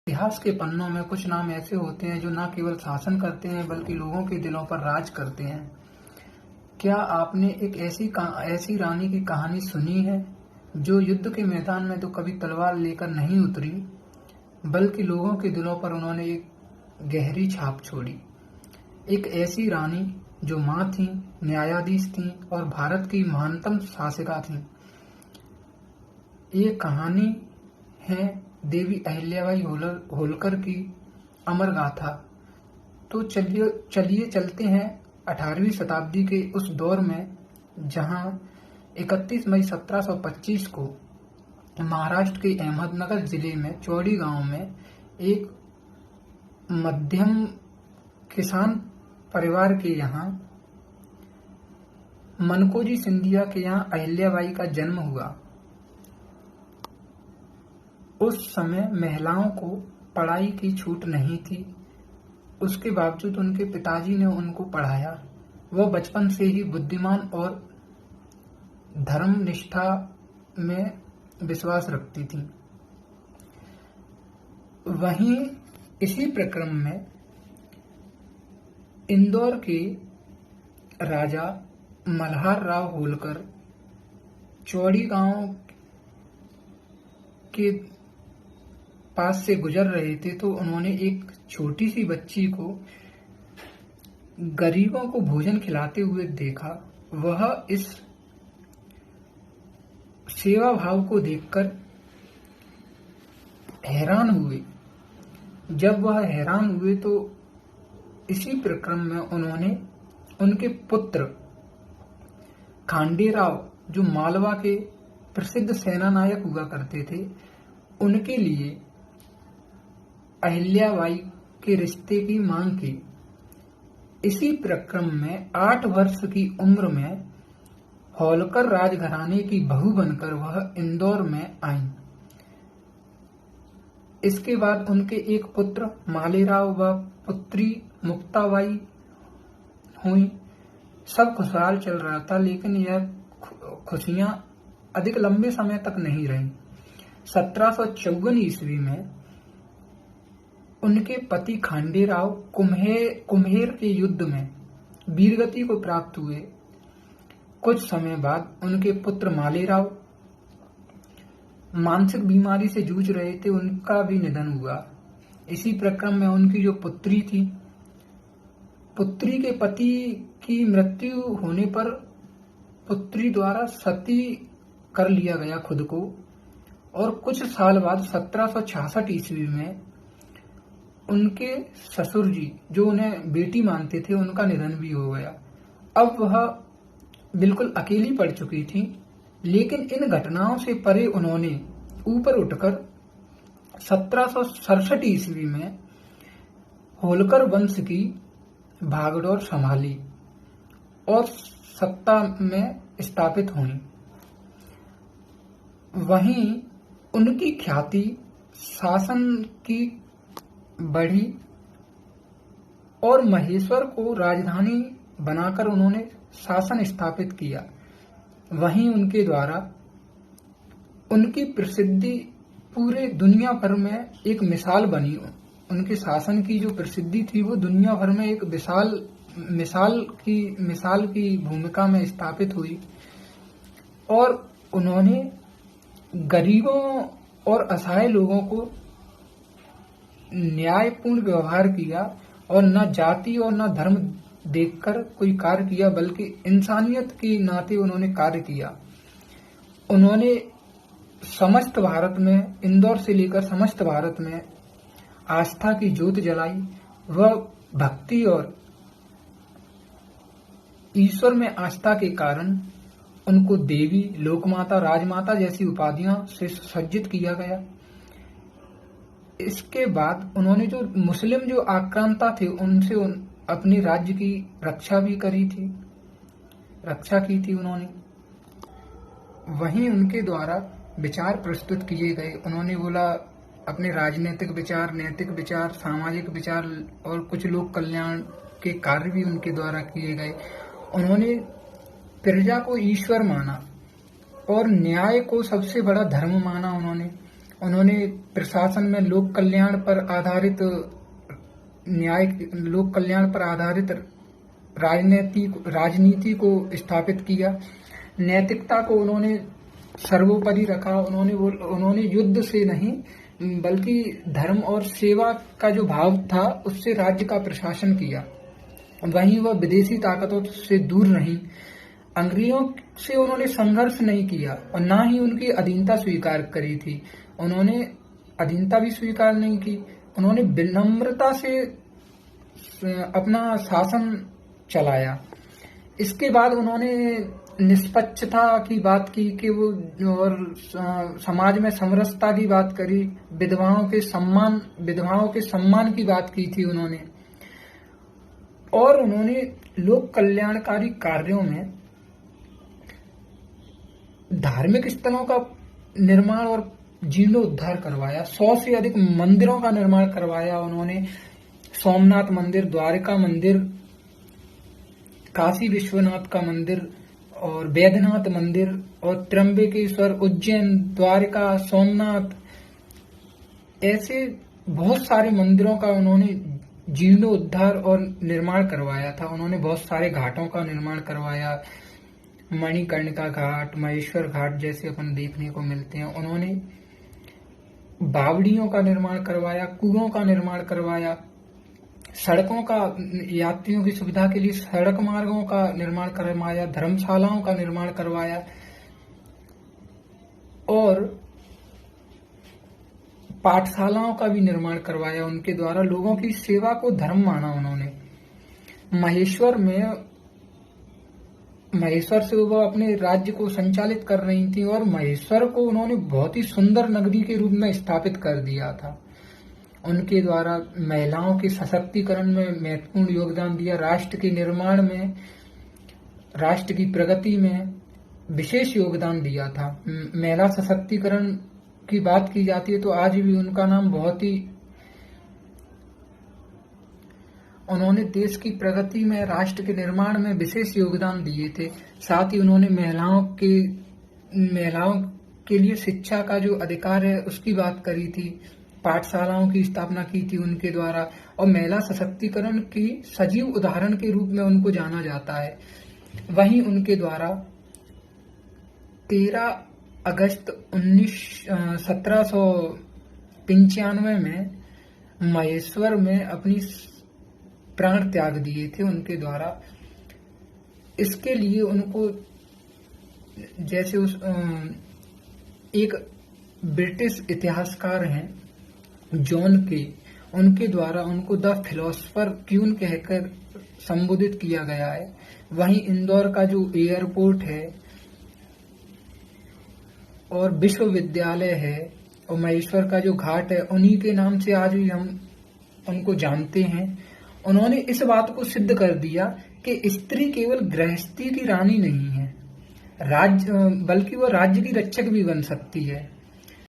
इतिहास के पन्नों में कुछ नाम ऐसे होते हैं जो न केवल शासन करते हैं बल्कि लोगों के दिलों पर राज करते हैं। क्या आपने एक ऐसी रानी की कहानी सुनी है जो युद्ध के मैदान में तो कभी तलवार लेकर नहीं उतरी, बल्कि लोगों के दिलों पर उन्होंने एक गहरी छाप छोड़ी। एक ऐसी रानी जो माँ थीं, न्यायाधीश थीं और भारत की महानतम शासिका थीं। ये कहानी है देवी अहिल्याबाई होलकर की अमर गाथा। तो चलिए चलते हैं 18वीं शताब्दी के उस दौर में जहां 31 मई 1725 को महाराष्ट्र के अहमदनगर जिले में चौड़ी गांव में एक मध्यम किसान परिवार के यहाँ मनकोजी सिंधिया के यहाँ अहिल्याबाई का जन्म हुआ। उस समय महिलाओं को पढ़ाई की छूट नहीं थी, उसके बावजूद उनके पिताजी ने उनको पढ़ाया। वह बचपन से ही बुद्धिमान और धर्म निष्ठा में विश्वास रखती थी। वहीं इसी प्रक्रम में इंदौर के राजा मल्हार राव होलकर चौड़ी गांव के पास से गुजर रहे थे, तो उन्होंने एक छोटी सी बच्ची को गरीबों को भोजन खिलाते हुए देखा। वह इस सेवा भाव को देखकर हैरान हुए। जब वह हैरान हुए तो इसी प्रक्रम में उन्होंने उनके पुत्र खांडेराव, जो मालवा के प्रसिद्ध सेना नायक हुआ करते थे, उनके लिए अहिल्याबाई के रिश्ते की मांग की। इसी प्रक्रम में 8 वर्ष की उम्र में होलकर राजघराने की बहू बनकर वह इंदौर में आई। इसके बाद उनके एक पुत्र मालेराव व पुत्री मुक्ताबाई हुई। सब खुशहाल चल रहा था, लेकिन यह खुशियां अधिक लंबे समय तक नहीं रही। 1754 ईस्वी में उनके पति खांडेराव कुम्हेर के युद्ध में वीरगति को प्राप्त हुए। कुछ समय बाद उनके पुत्र मालेराव मानसिक बीमारी से जूझ रहे थे, उनका भी निधन हुआ। इसी प्रक्रम में उनकी जो पुत्री थी, पुत्री के पति की मृत्यु होने पर पुत्री द्वारा सती कर लिया गया खुद को। और कुछ साल बाद 1766 ईस्वी में उनके ससुर जी, जो उन्हें बेटी मानते थे, उनका निधन भी हो गया। अब वह बिल्कुल अकेली पड़ चुकी थी, लेकिन इन घटनाओं से परे उन्होंने ऊपर उठकर 1767 ईस्वी में होलकर वंश की भागदौड़ संभाली और सत्ता में स्थापित हुई। वहीं उनकी ख्याति शासन की बढ़ी और महेश्वर को राजधानी बनाकर उन्होंने शासन स्थापित किया। वहीं उनके द्वारा उनकी प्रसिद्धि पूरे दुनिया भर में एक मिसाल बनी। उनके शासन की जो प्रसिद्धि थी वो दुनिया भर में एक मिसाल की भूमिका में स्थापित हुई। और उन्होंने गरीबों और असहाय लोगों को न्यायपूर्ण व्यवहार किया और न जाति और न धर्म देखकर कोई कार्य किया, बल्कि इंसानियत के नाते उन्होंने कार्य किया। उन्होंने समस्त भारत में, इंदौर से लेकर समस्त भारत में आस्था की ज्योत जलाई। वह भक्ति और ईश्वर में आस्था के कारण उनको देवी, लोकमाता, राजमाता जैसी उपाधियों से सुसज्जित किया गया। इसके बाद उन्होंने जो मुस्लिम जो आक्रांता थे उनसे अपने राज्य की रक्षा की थी उन्होंने। वहीं उनके द्वारा विचार प्रस्तुत किए गए। उन्होंने बोला अपने राजनीतिक विचार, नैतिक विचार, सामाजिक विचार और कुछ लोक कल्याण के कार्य भी उनके द्वारा किए गए। उन्होंने प्रजा को ईश्वर माना और न्याय को सबसे बड़ा धर्म माना उन्होंने। उन्होंने प्रशासन में लोक कल्याण पर आधारित राजनीति को स्थापित किया। नैतिकता को उन्होंने सर्वोपरि रखा। उन्होंने युद्ध से नहीं बल्कि धर्म और सेवा का जो भाव था उससे राज्य का प्रशासन किया। वहीं वह विदेशी ताकतों से दूर रहीं। अंग्रेजों से उन्होंने संघर्ष नहीं किया और ना ही उनकी अधीनता स्वीकार करी थी। उन्होंने अधीनता भी स्वीकार नहीं की। उन्होंने विनम्रता से अपना शासन चलाया। इसके बाद उन्होंने निष्पक्षता की बात की कि वो और समाज में समरसता की बात करी। विधवाओं के सम्मान की बात की थी उन्होंने। और उन्होंने लोक कल्याणकारी कार्यों में धार्मिक स्थलों का निर्माण और जीर्णोद्धार करवाया। 100 से अधिक मंदिरों का निर्माण करवाया उन्होंने। सोमनाथ मंदिर, द्वारका मंदिर, काशी विश्वनाथ का मंदिर और वैद्यनाथ मंदिर और त्र्यंबकेश्वर, उज्जैन, द्वारका, सोमनाथ, ऐसे बहुत सारे मंदिरों का उन्होंने जीर्णोद्धार और निर्माण करवाया था। उन्होंने बहुत सारे घाटों का निर्माण करवाया। मणिकर्णिका घाट, महेश्वर घाट जैसे अपन देखने को मिलते हैं। उन्होंने बावड़ियों का निर्माण करवाया, कुओं का निर्माण करवाया, सड़कों का, यात्रियों की सुविधा के लिए सड़क मार्गों का निर्माण करवाया, धर्मशालाओं का निर्माण करवाया और पाठशालाओं का भी निर्माण करवाया। उनके द्वारा लोगों की सेवा को धर्म माना उन्होंने। महेश्वर से वो अपने राज्य को संचालित कर रही थी और महेश्वर को उन्होंने बहुत ही सुंदर नगरी के रूप में स्थापित कर दिया था। उनके द्वारा महिलाओं के सशक्तिकरण में महत्वपूर्ण योगदान दिया। राष्ट्र के निर्माण में, राष्ट्र की प्रगति में विशेष योगदान दिया था। महिला सशक्तिकरण की बात की जाती है तो आज भी उनका नाम बहुत ही, उन्होंने देश की प्रगति में, राष्ट्र के निर्माण में विशेष योगदान दिए थे। साथ ही उन्होंने महिलाओं के लिए शिक्षा का जो अधिकार है उसकी बात करी थी। पाठशालाओं की स्थापना की थी उनके द्वारा और महिला सशक्तिकरण की सजीव उदाहरण के रूप में उनको जाना जाता है। वहीं उनके द्वारा 13 अगस्त 1795 में महेश्वर में अपनी प्राण त्याग दिए थे उनके द्वारा। इसके लिए उनको, जैसे एक ब्रिटिश इतिहासकार हैं जॉन के, उनके द्वारा उनको द फिलोसफर क्यून कहकर संबोधित किया गया है। वहीं इंदौर का जो एयरपोर्ट है और विश्वविद्यालय है और महेश्वर का जो घाट है, उन्हीं के नाम से आज भी हम उनको जानते हैं। उन्होंने इस बात को सिद्ध कर दिया कि स्त्री केवल गृहस्थी की रानी नहीं है, बल्कि वह राज्य की रक्षक भी बन सकती है।